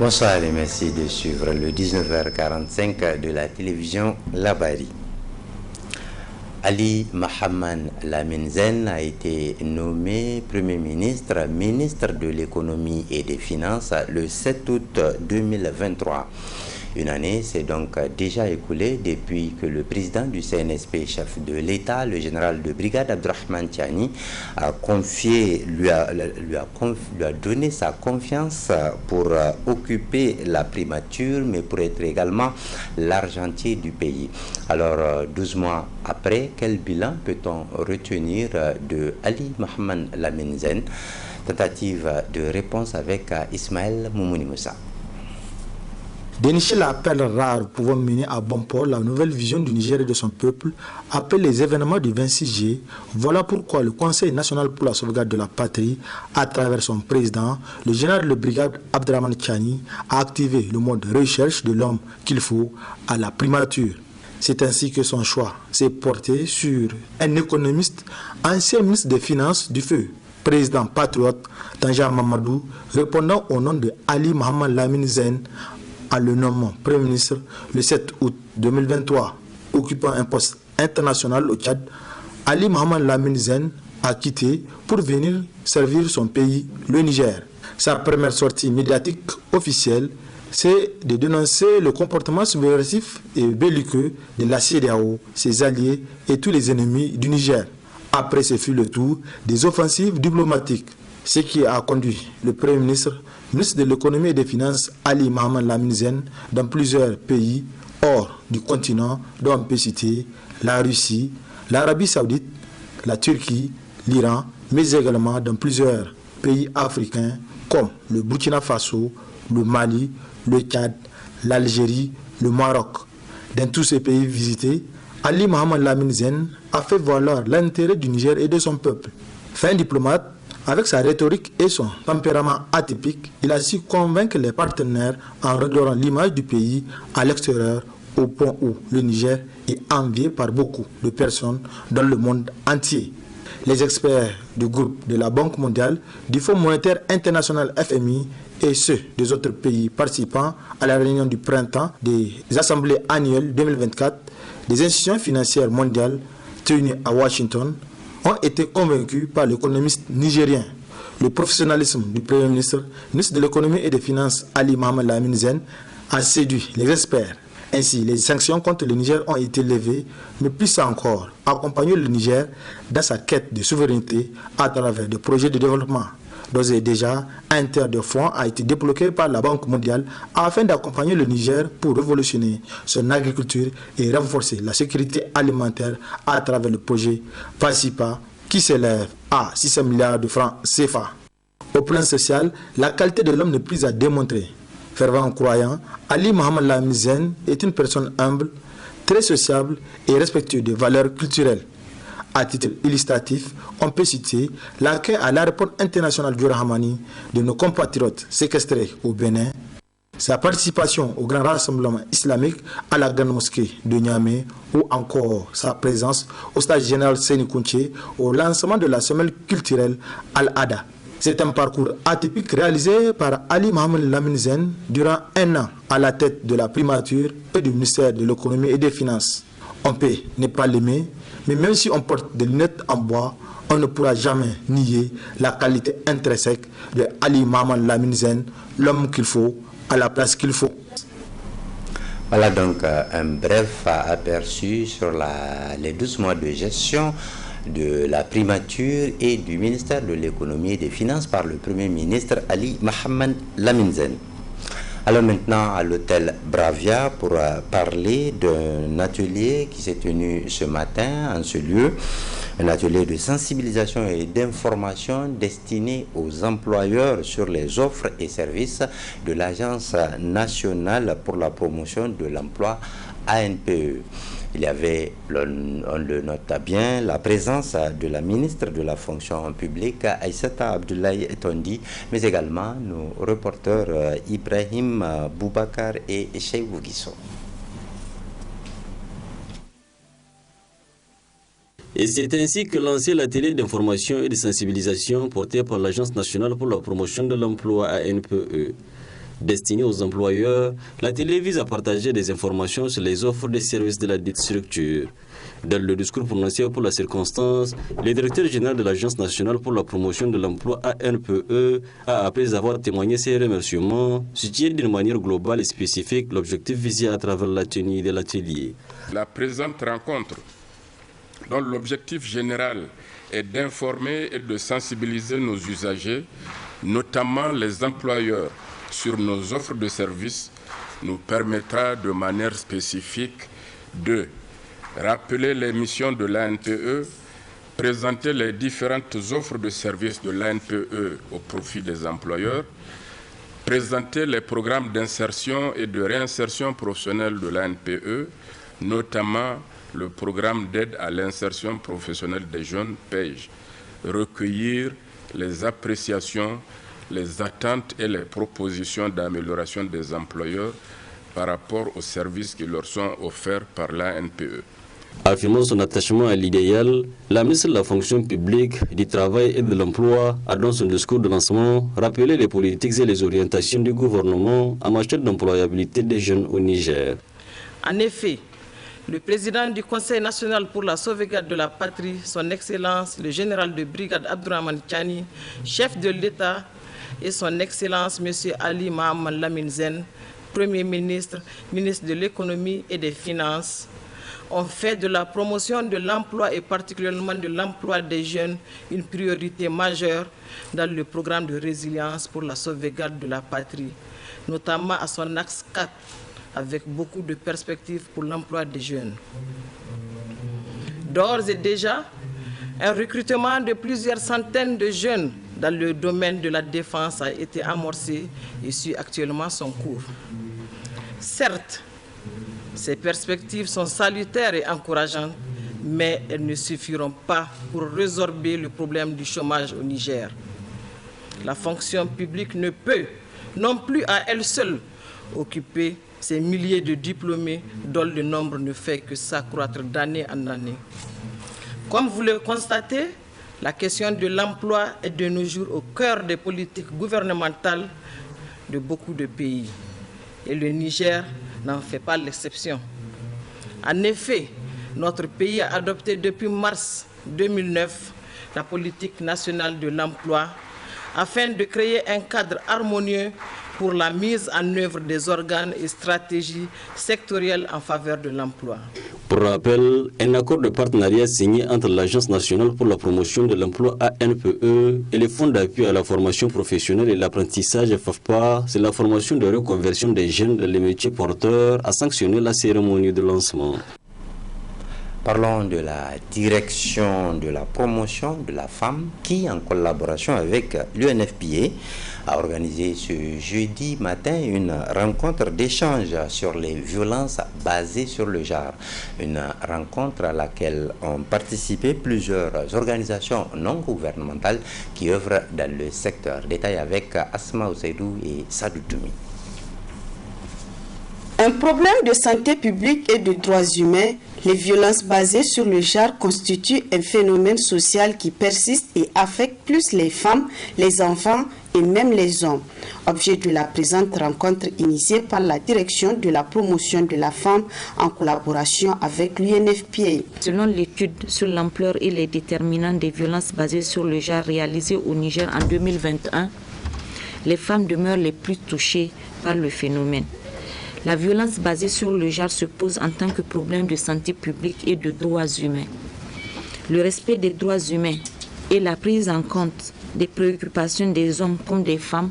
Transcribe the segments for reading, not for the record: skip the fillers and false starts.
Bonsoir et merci de suivre le 19h45 de la télévision Labari. Ali Mohamed Lamine Zen a été nommé Premier ministre, ministre de l'économie et des finances le 7 août 2023. Une année s'est donc déjà écoulée depuis que le président du CNSP, chef de l'État, le général de brigade Abdurrahman Tiani, lui a donné sa confiance pour occuper la primature, mais pour être également l'argentier du pays. Alors, 12 mois après, quel bilan peut-on retenir de Ali Mohamed Lamine Zen? Tentative de réponse avec Ismaël Moumouni Moussa. Dénicher la perle rare pouvant mener à bon port la nouvelle vision du Niger et de son peuple après les événements du 26 juillet. Voilà pourquoi le Conseil national pour la sauvegarde de la patrie, à travers son président, le général de brigade Abdurrahman Tiani, a activé le mode de recherche de l'homme qu'il faut à la primature. C'est ainsi que son choix s'est porté sur un économiste, ancien ministre des Finances du Feu, président patriote Tanja Mamadou, répondant au nom de Ali Mohamed Lamine Zen, à le nommant Premier ministre le 7 août 2023. Occupant un poste international au Tchad, Ali Mohamed Lamine Zen a quitté pour venir servir son pays, le Niger. Sa première sortie médiatique officielle, c'est de dénoncer le comportement subversif et belliqueux de la CEDEAO, ses alliés et tous les ennemis du Niger. Après, ce fut le tour des offensives diplomatiques, ce qui a conduit le Premier ministre, ministre de l'économie et des finances, Ali Mohamed Lamine Zen, dans plusieurs pays hors du continent, dont on peut citer la Russie, l'Arabie Saoudite, la Turquie, l'Iran, mais également dans plusieurs pays africains comme le Burkina Faso, le Mali, le Tchad, l'Algérie, le Maroc. Dans tous ces pays visités, Ali Mohamed Lamine Zen a fait valoir l'intérêt du Niger et de son peuple. Fin diplomate, avec sa rhétorique et son tempérament atypique, il a su convaincre les partenaires en redorant l'image du pays à l'extérieur, au point où le Niger est envié par beaucoup de personnes dans le monde entier. Les experts du groupe de la Banque mondiale, du Fonds monétaire international FMI et ceux des autres pays participants à la réunion du printemps des assemblées annuelles 2024 des institutions financières mondiales tenues à Washington ont été convaincus par l'économiste nigérien. Le professionnalisme du Premier ministre, ministre de l'économie et des finances Ali Mohamed Lamine Zen, a séduit les experts. Ainsi, les sanctions contre le Niger ont été levées, mais plus encore, accompagner le Niger dans sa quête de souveraineté à travers des projets de développement. D'ores et déjà, un tiers de fonds a été débloqué par la Banque mondiale afin d'accompagner le Niger pour révolutionner son agriculture et renforcer la sécurité alimentaire à travers le projet PASIPA qui s'élève à 600 milliards de francs CFA. Au plan social, la qualité de l'homme n'est plus à démontrer. Fervent croyant, Ali Mohamed Lamine Zen est une personne humble, très sociable et respectueuse des valeurs culturelles. À titre illustratif, on peut citer l'accueil à l'aéroport international du Rahamani de nos compatriotes séquestrés au Bénin, sa participation au grand rassemblement islamique à la grande mosquée de Niamey ou encore sa présence au stade général Séni Kounché au lancement de la semaine culturelle Al-Ada. C'est un parcours atypique réalisé par Ali Mohamed Lamine Zen durant un an à la tête de la primature et du ministère de l'économie et des finances. On peut ne pas l'aimer, mais même si on porte des lunettes en bois, on ne pourra jamais nier la qualité intrinsèque de Ali Mohamed Lamine Zen, l'homme qu'il faut, à la place qu'il faut. Voilà donc un bref aperçu sur les 12 mois de gestion de la primature et du ministère de l'économie et des finances par le Premier ministre Ali Mohamed Lamine Zen. Alors maintenant à l'hôtel Bravia pour parler d'un atelier qui s'est tenu ce matin en ce lieu, un atelier de sensibilisation et d'information destiné aux employeurs sur les offres et services de l'Agence nationale pour la promotion de l'emploi ANPE. Il y avait, on le nota bien, la présence de la ministre de la fonction publique, Aïssata Abdoulaye Tondi, mais également nos reporters Ibrahim Boubacar et Cheibou Guisso. Et c'est ainsi que lancé l'atelier d'information et de sensibilisation porté par l'Agence nationale pour la promotion de l'emploi ANPE. Destiné aux employeurs, l'atelier vise à partager des informations sur les offres des services de la dite structure. Dans le discours prononcé pour la circonstance, le directeur général de l'Agence nationale pour la promotion de l'emploi ANPE a, après avoir témoigné ses remerciements, situé d'une manière globale et spécifique l'objectif visé à travers la tenue de l'atelier. La présente rencontre, dont l'objectif général est d'informer et de sensibiliser nos usagers, notamment les employeurs, sur nos offres de services, nous permettra de manière spécifique de rappeler les missions de l'ANPE, présenter les différentes offres de services de l'ANPE au profit des employeurs, présenter les programmes d'insertion et de réinsertion professionnelle de l'ANPE, notamment le programme d'aide à l'insertion professionnelle des jeunes PEJ, recueillir les appréciations, les attentes et les propositions d'amélioration des employeurs par rapport aux services qui leur sont offerts par l'ANPE. Affirmant son attachement à l'idéal, la ministre de la fonction publique, du travail et de l'emploi a dans son discours de lancement rappelé les politiques et les orientations du gouvernement en matière d'employabilité des jeunes au Niger. En effet, le président du Conseil national pour la sauvegarde de la patrie, son Excellence le général de brigade Abdourahmane Tiani, chef de l'État, et son Excellence M. Ali Mohamed Lamine Zen, Premier ministre, ministre de l'économie et des finances, ont fait de la promotion de l'emploi et particulièrement de l'emploi des jeunes une priorité majeure dans le programme de résilience pour la sauvegarde de la patrie, notamment à son axe 4, avec beaucoup de perspectives pour l'emploi des jeunes. D'ores et déjà, un recrutement de plusieurs centaines de jeunes dans le domaine de la défense a été amorcé et suit actuellement son cours. Certes, ces perspectives sont salutaires et encourageantes, mais elles ne suffiront pas pour résorber le problème du chômage au Niger. La fonction publique ne peut non plus à elle seule occuper ces milliers de diplômés dont le nombre ne fait que s'accroître d'année en année. Comme vous le constatez, la question de l'emploi est de nos jours au cœur des politiques gouvernementales de beaucoup de pays. Et le Niger n'en fait pas l'exception. En effet, notre pays a adopté depuis mars 2009 la politique nationale de l'emploi afin de créer un cadre harmonieux pour la mise en œuvre des organes et stratégies sectorielles en faveur de l'emploi. Pour rappel, un accord de partenariat signé entre l'Agence nationale pour la promotion de l'emploi ANPE et les fonds d'appui à la formation professionnelle et l'apprentissage FAFPA, c'est la formation de reconversion des jeunes dans les métiers porteurs, a sanctionné la cérémonie de lancement. Parlons de la direction de la promotion de la femme qui, en collaboration avec l'UNFPA, a organisé ce jeudi matin une rencontre d'échange sur les violences basées sur le genre. Une rencontre à laquelle ont participé plusieurs organisations non gouvernementales qui œuvrent dans le secteur. Détail avec Asma Oseidou et Sadou Toumi. Un problème de santé publique et de droits humains, les violences basées sur le genre constituent un phénomène social qui persiste et affecte plus les femmes, les enfants et même les hommes. Objet de la présente rencontre initiée par la direction de la promotion de la femme en collaboration avec l'UNFPA. Selon l'étude sur l'ampleur et les déterminants des violences basées sur le genre réalisée au Niger en 2021, les femmes demeurent les plus touchées par le phénomène. La violence basée sur le genre se pose en tant que problème de santé publique et de droits humains. Le respect des droits humains et la prise en compte des préoccupations des hommes comme des femmes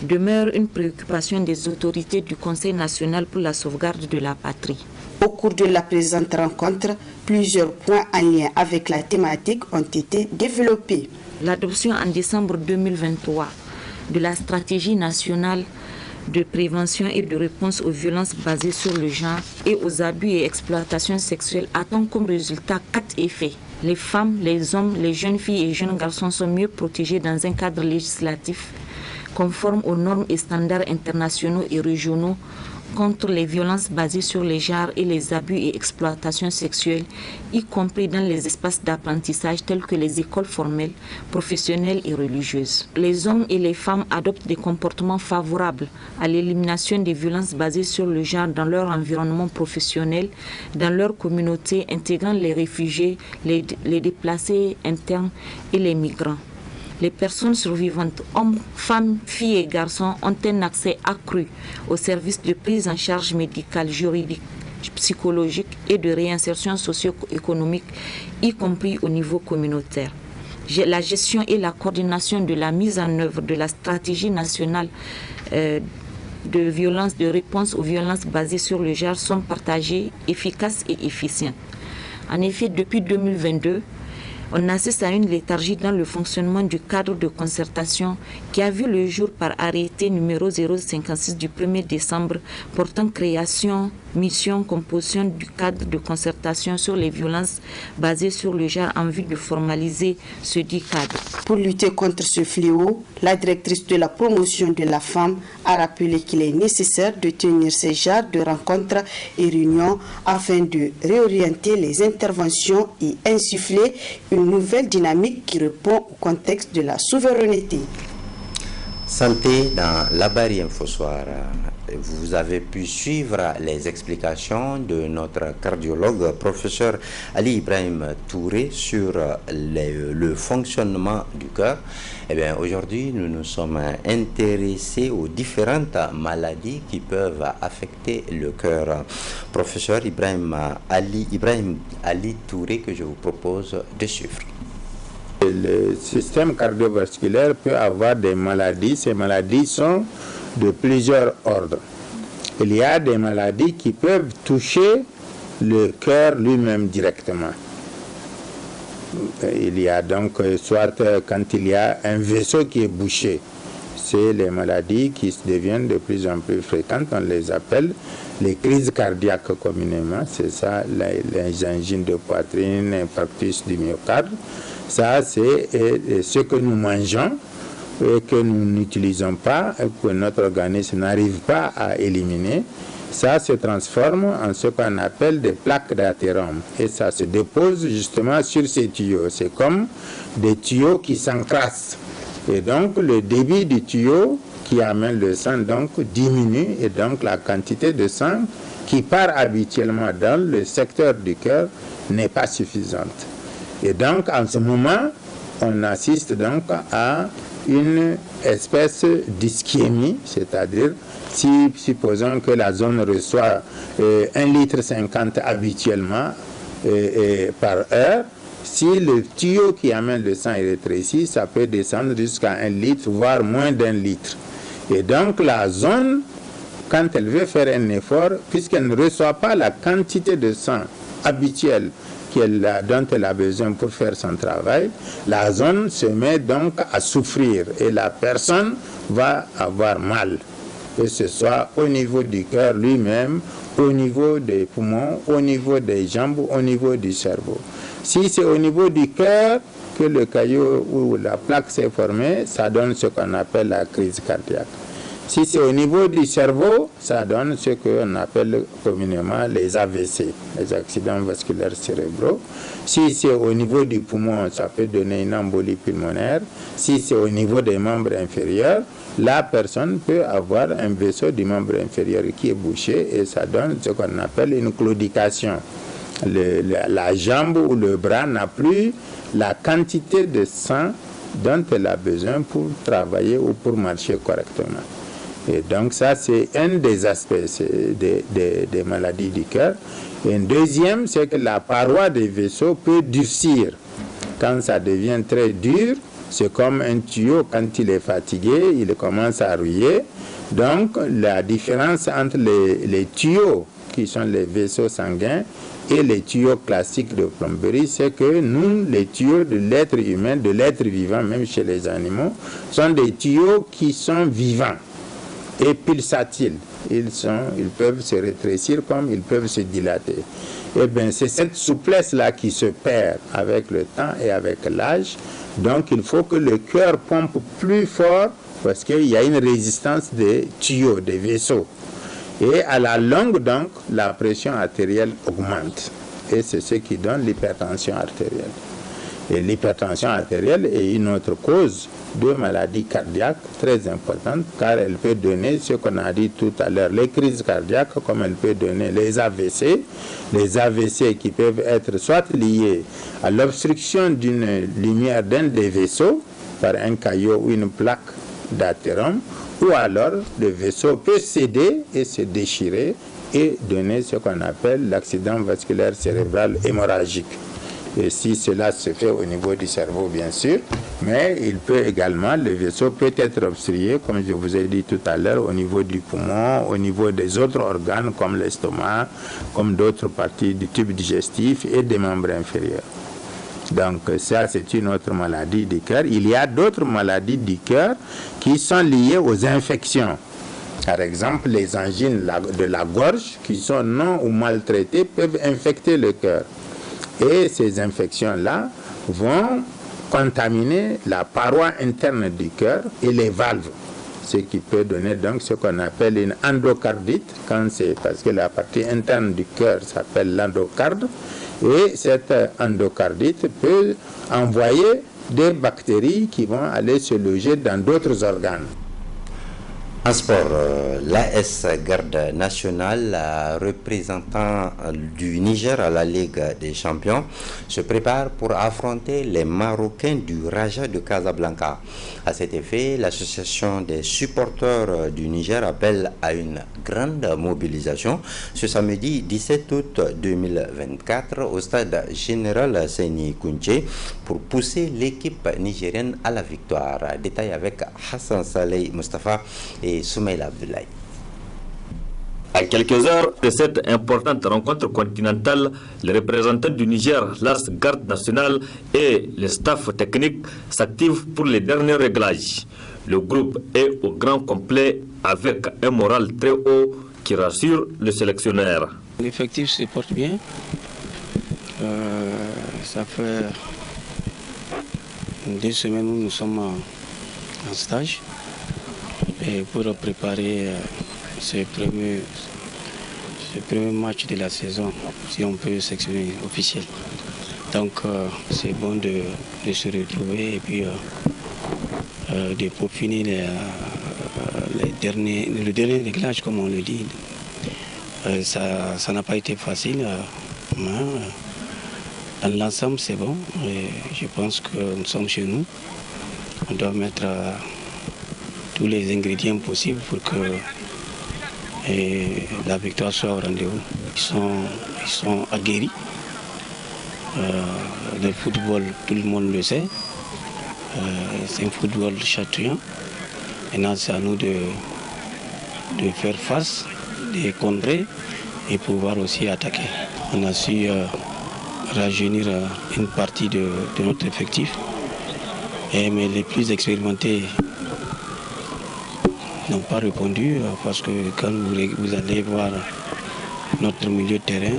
demeure une préoccupation des autorités du Conseil national pour la sauvegarde de la patrie. Au cours de la présente rencontre, plusieurs points en lien avec la thématique ont été développés. L'adoption en décembre 2023 de la stratégie nationale de prévention et de réponse aux violences basées sur le genre et aux abus et exploitations sexuelles attend comme résultat 4 effets. Les femmes, les hommes, les jeunes filles et jeunes garçons sont mieux protégés dans un cadre législatif conforme aux normes et standards internationaux et régionaux contre les violences basées sur les genres et les abus et exploitations sexuelles, y compris dans les espaces d'apprentissage tels que les écoles formelles, professionnelles et religieuses. Les hommes et les femmes adoptent des comportements favorables à l'élimination des violences basées sur le genre dans leur environnement professionnel, dans leur communauté, intégrant les réfugiés, les déplacés internes et les migrants. Les personnes survivantes, hommes, femmes, filles et garçons, ont un accès accru aux services de prise en charge médicale, juridique, psychologique et de réinsertion socio-économique, y compris au niveau communautaire. La gestion et la coordination de la mise en œuvre de la stratégie nationale de réponse aux violences basées sur le genre sont partagées, efficaces et efficientes. En effet, depuis 2022, on assiste à une léthargie dans le fonctionnement du cadre de concertation qui a vu le jour par arrêté numéro 056 du 1er décembre portant création, mission, composition du cadre de concertation sur les violences basées sur le genre en vue de formaliser ce dit cadre. Pour lutter contre ce fléau, la directrice de la promotion de la femme a rappelé qu'il est nécessaire de tenir ces genres de rencontres et réunions afin de réorienter les interventions et insuffler une nouvelle dynamique qui répond au contexte de la souveraineté. Santé dans la Bari Info Soir. Vous avez pu suivre les explications de notre cardiologue, professeur Ali Ibrahim Touré, sur le fonctionnement du cœur. Eh bien, aujourd'hui, nous nous sommes intéressés aux différentes maladies qui peuvent affecter le cœur. Professeur Ibrahim Ali Touré, que je vous propose de suivre. Le système cardiovasculaire peut avoir des maladies. Ces maladies sont de plusieurs ordres. Il y a des maladies qui peuvent toucher le cœur lui-même directement. Il y a donc, soit quand il y a un vaisseau qui est bouché, c'est les maladies qui deviennent de plus en plus fréquentes, on les appelle les crises cardiaques communément, c'est ça, les angines de poitrine, infarctus du myocarde. Ça, c'est ce que nous mangeons et que nous n'utilisons pas, et que notre organisme n'arrive pas à éliminer. Ça se transforme en ce qu'on appelle des plaques d'athérome. Et ça se dépose justement sur ces tuyaux. C'est comme des tuyaux qui s'encrassent. Et donc, le débit du tuyau qui amène le sang donc diminue. Et donc, la quantité de sang qui part habituellement dans le secteur du cœur n'est pas suffisante. Et donc, en ce moment, on assiste donc à une espèce d'ischémie, c'est-à-dire, si supposons que la zone reçoit 1,50 litre habituellement par heure, si le tuyau qui amène le sang est rétréci, ça peut descendre jusqu'à 1 litre, voire moins d'1 litre. Et donc, la zone, quand elle veut faire un effort, puisqu'elle ne reçoit pas la quantité de sang habituelle dont elle a besoin pour faire son travail, la zone se met donc à souffrir et la personne va avoir mal, que ce soit au niveau du cœur lui-même, au niveau des poumons, au niveau des jambes, au niveau du cerveau. Si c'est au niveau du cœur que le caillot ou la plaque s'est formée, ça donne ce qu'on appelle la crise cardiaque. Si c'est au niveau du cerveau, ça donne ce qu'on appelle communément les AVC, les accidents vasculaires cérébraux. Si c'est au niveau du poumon, ça peut donner une embolie pulmonaire. Si c'est au niveau des membres inférieurs, la personne peut avoir un vaisseau du membre inférieur qui est bouché et ça donne ce qu'on appelle une claudication. La jambe ou le bras n'a plus la quantité de sang dont elle a besoin pour travailler ou pour marcher correctement. Et donc ça, c'est un des aspects des maladies du cœur. Et un deuxième, c'est que la paroi des vaisseaux peut durcir. Quand ça devient très dur, c'est comme un tuyau, quand il est fatigué, il commence à rouiller. Donc la différence entre les tuyaux, qui sont les vaisseaux sanguins, et les tuyaux classiques de plomberie, c'est que nous, les tuyaux de l'être humain, de l'être vivant, même chez les animaux, sont des tuyaux qui sont vivants et pulsatiles. Ils peuvent se rétrécir comme ils peuvent se dilater. Et bien, c'est cette souplesse-là qui se perd avec le temps et avec l'âge. Donc, il faut que le cœur pompe plus fort parce qu'il y a une résistance des tuyaux, des vaisseaux. Et à la longue, donc, la pression artérielle augmente. Et c'est ce qui donne l'hypertension artérielle. Et l'hypertension artérielle est une autre cause de maladie cardiaque très importante, car elle peut donner ce qu'on a dit tout à l'heure, les crises cardiaques, comme elle peut donner les AVC qui peuvent être soit liés à l'obstruction d'une lumière d'un des vaisseaux par un caillot ou une plaque d'athérome, ou alors le vaisseau peut céder et se déchirer et donner ce qu'on appelle l'accident vasculaire cérébral hémorragique. Et si cela se fait au niveau du cerveau, bien sûr, mais il peut également, le vaisseau peut être obstrué, comme je vous ai dit tout à l'heure, au niveau du poumon, au niveau des autres organes comme l'estomac, comme d'autres parties du tube digestif et des membres inférieurs. Donc ça, c'est une autre maladie du cœur. Il y a d'autres maladies du cœur qui sont liées aux infections. Par exemple, les angines de la gorge qui sont non ou maltraitées peuvent infecter le cœur. Et ces infections-là vont contaminer la paroi interne du cœur et les valves. Ce qui peut donner donc ce qu'on appelle une endocardite, parce que la partie interne du cœur s'appelle l'endocarde. Et cette endocardite peut envoyer des bactéries qui vont aller se loger dans d'autres organes. En sport, l'AS Garde nationale, représentant du Niger à la Ligue des champions, se prépare pour affronter les Marocains du Raja de Casablanca. À cet effet, l'association des supporters du Niger appelle à une grande mobilisation ce samedi 17 août 2024 au stade général Seyni Kounché pour pousser l'équipe nigérienne à la victoire. Détail avec Hassan Saleh Mustafa et Soumaïla Abdoulaye. À quelques heures de cette importante rencontre continentale, les représentants du Niger, l'AS Garde nationale et le staff technique s'activent pour les derniers réglages. Le groupe est au grand complet avec un moral très haut qui rassure le sélectionneur. L'effectif se porte bien. Ça fait 2 semaines où nous sommes en stage et pour préparer ce premier match de la saison, si on peut s'exprimer officiel. Donc c'est bon de se retrouver et puis de peaufiner le dernier réglage, comme on le dit. Ça n'a pas été facile. Dans l'ensemble, c'est bon. Et je pense que nous sommes chez nous. On doit mettre tous les ingrédients possibles pour que la victoire soit au rendez-vous. Ils sont aguerris. Le football, tout le monde le sait. C'est un football chatouillant. Maintenant, c'est à nous de faire face, de contrer et pouvoir aussi attaquer. On a su rajeunir une partie de notre effectif. Mais les plus expérimentés n'ont pas répondu parce que quand vous allez voir notre milieu de terrain,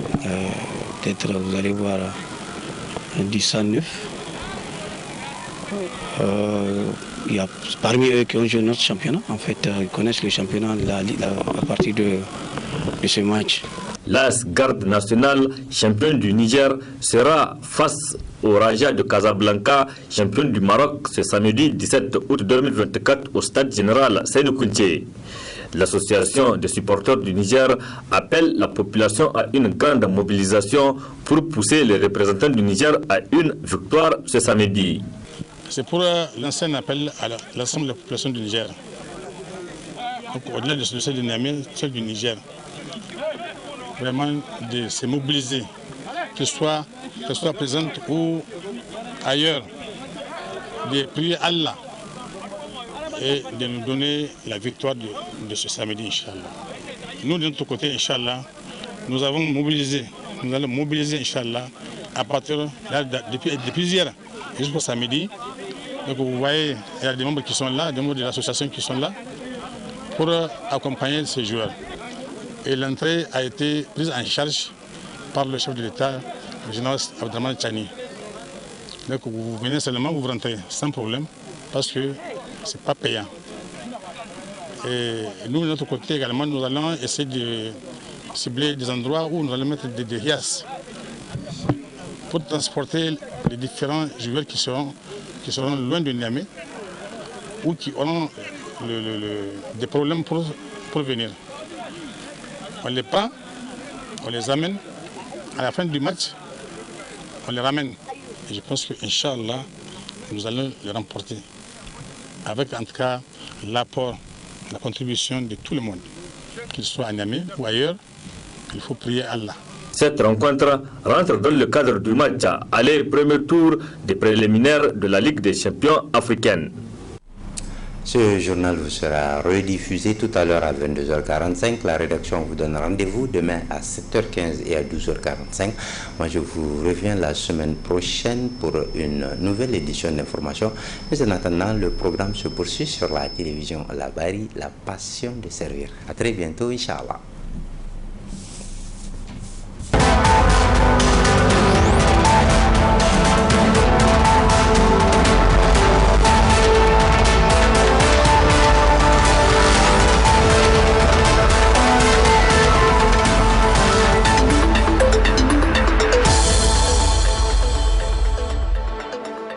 peut-être vous allez voir du sang neuf. Il y a parmi eux qui ont joué notre championnat. En fait, ils connaissent le championnat à partir de ce match. L'AS Garde nationale, champion du Niger, sera face au Raja de Casablanca, champion du Maroc, ce samedi 17 août 2024 au stade général Seyni Kounché. L'association des supporters du Niger appelle la population à une grande mobilisation pour pousser les représentants du Niger à une victoire ce samedi. C'est pour lancer un appel à l'ensemble de la population du Niger. Donc au-delà de celle de Niamey, celle du Niger. Vraiment de se mobiliser, que ce soit présente ou ailleurs, de prier Allah et de nous donner la victoire de ce samedi, Inch'Allah. Nous, de notre côté, Inch'Allah, nous allons mobiliser, Inch'Allah, à partir depuis hier jusqu'au samedi. Donc vous voyez, il y a des membres qui sont là, des membres de l'association qui sont là, pour accompagner ces joueurs. Et l'entrée a été prise en charge par le chef de l'État, le général Abdraman Tchani. Donc vous venez seulement, vous rentrez sans problème, parce que ce n'est pas payant. Et nous, de notre côté également, nous allons essayer de cibler des endroits où nous allons mettre des hias pour transporter les différents joueurs qui seront loin de Niamey ou qui auront des problèmes pour venir. On les prend, on les amène, à la fin du match, on les ramène. Et je pense qu'Inch'Allah, nous allons les remporter. Avec en tout cas l'apport, la contribution de tout le monde, qu'il soit à Niamey ou ailleurs, il faut prier Allah. Cette rencontre rentre dans le cadre du match aller premier tour des préliminaires de la Ligue des champions africaine. Ce journal vous sera rediffusé tout à l'heure à 22h45. La rédaction vous donne rendez-vous demain à 7h15 et à 12h45. Moi, je vous reviens la semaine prochaine pour une nouvelle édition d'information. Mais en attendant, le programme se poursuit sur la télévision La Bari, la passion de servir. À très bientôt, Inch'Allah.